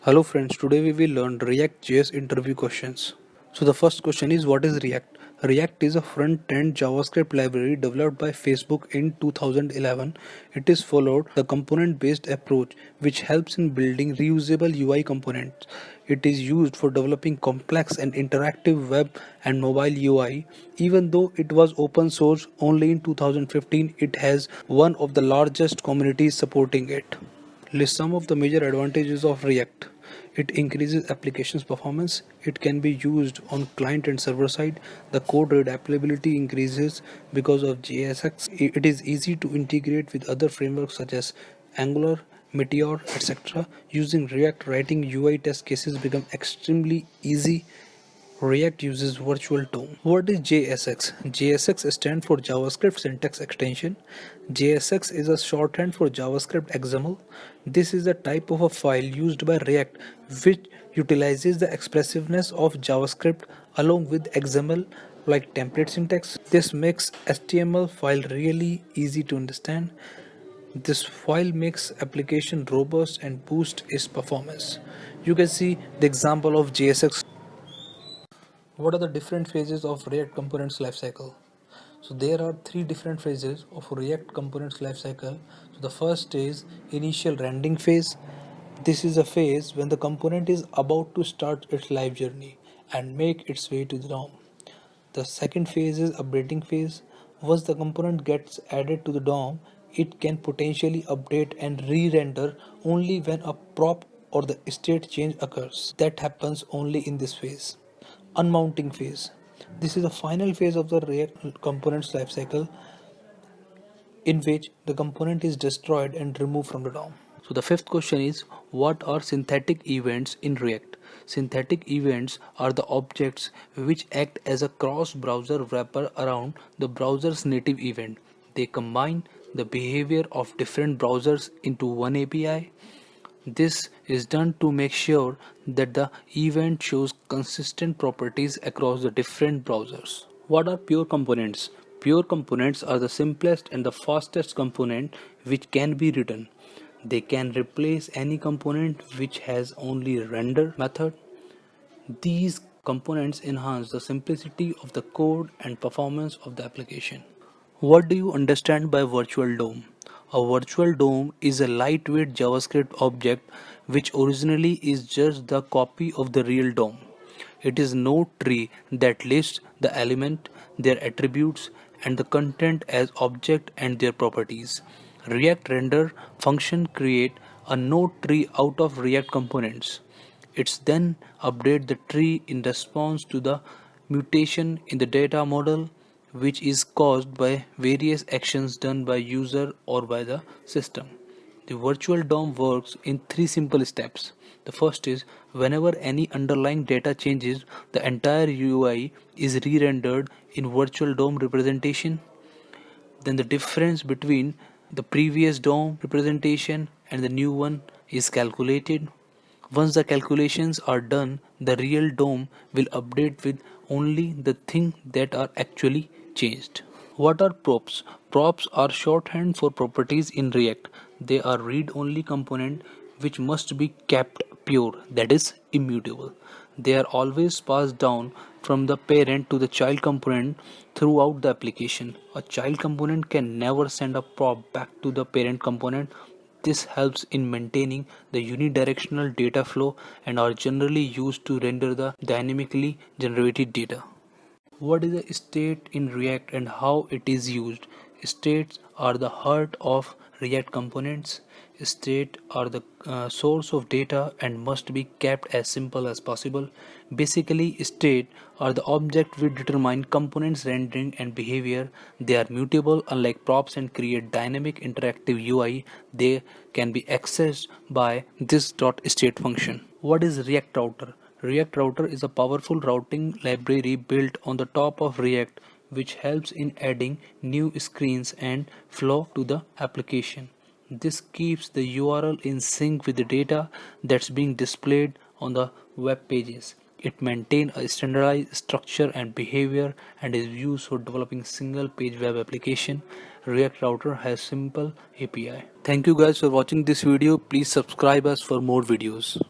Hello friends, today we will learn React.js interview questions. So the first question is, what is React? React is a front-end JavaScript library developed by Facebook in 2011. It is followed the component-based approach which helps in building reusable UI components. It is used for developing complex and interactive web and mobile UI. Even though it was open source only in 2015, it has one of the largest communities supporting it. List some of the major advantages of React. It increases applications performance. It can be used on client and server side. The code readability increases because of JSX. It is easy to integrate with other frameworks such as Angular, Meteor, etc. Using React, writing UI test cases become extremely easy. React uses Virtual DOM. What is JSX? JSX stands for JavaScript Syntax Extension. JSX is a shorthand for JavaScript XML. This is a type of a file used by React which utilizes the expressiveness of JavaScript along with XML like template syntax. This makes HTML file really easy to understand. This file makes application robust and boosts its performance. You can see the example of JSX. What are the different phases of React Components lifecycle? So there are three different phases of React Components lifecycle. So the first is initial rendering phase. This is a phase when the component is about to start its live journey and make its way to the DOM. The second phase is updating phase. Once the component gets added to the DOM, it can potentially update and re-render only when a prop or the state change occurs. That happens only in this phase. Unmounting phase. This is the final phase of the React components lifecycle in which the component is destroyed and removed from the DOM. So the fifth question is, what are synthetic events in React? Synthetic events are the objects which act as a cross-browser wrapper around the browser's native event. They combine the behavior of different browsers into one API. This is done to make sure that the event shows consistent properties across the different browsers. What are pure components? Pure components are the simplest and the fastest component which can be written. They can replace any component which has only render method. These components enhance the simplicity of the code and performance of the application. What do you understand by virtual DOM? A virtual DOM is a lightweight JavaScript object which originally is just the copy of the real DOM. It is node tree that lists the element, their attributes, and the content as object and their properties. React render function create a node tree out of React components. It's then update the tree in response to the mutation in the data model which is caused by various actions done by user or by the system. The virtual DOM works in three simple steps. The first is whenever any underlying data changes, the entire UI is re-rendered in virtual DOM representation. Then the difference between the previous DOM representation and the new one is calculated. Once the calculations are done, the real DOM will update with only the things that are actually changed. What are props? Props are shorthand for properties in React. They are read-only component which must be kept pure, that is immutable. They are always passed down from the parent to the child component throughout the application. A child component can never send a prop back to the parent component. This helps in maintaining the unidirectional data flow and are generally used to render the dynamically generated data. What is a state in React and how it is used? States are the heart of React components. States are the source of data and must be kept as simple as possible. Basically, states are the object which determine components rendering and behavior. They are mutable unlike props and create dynamic interactive UI. They can be accessed by this .state function. What is React Router? React Router is a powerful routing library built on the top of React which helps in adding new screens and flow to the application. This keeps the URL in sync with the data that's being displayed on the web pages. It maintains a standardized structure and behavior and is used for developing single page web application. React Router has simple API. Thank you guys for watching this video. Please subscribe us for more videos.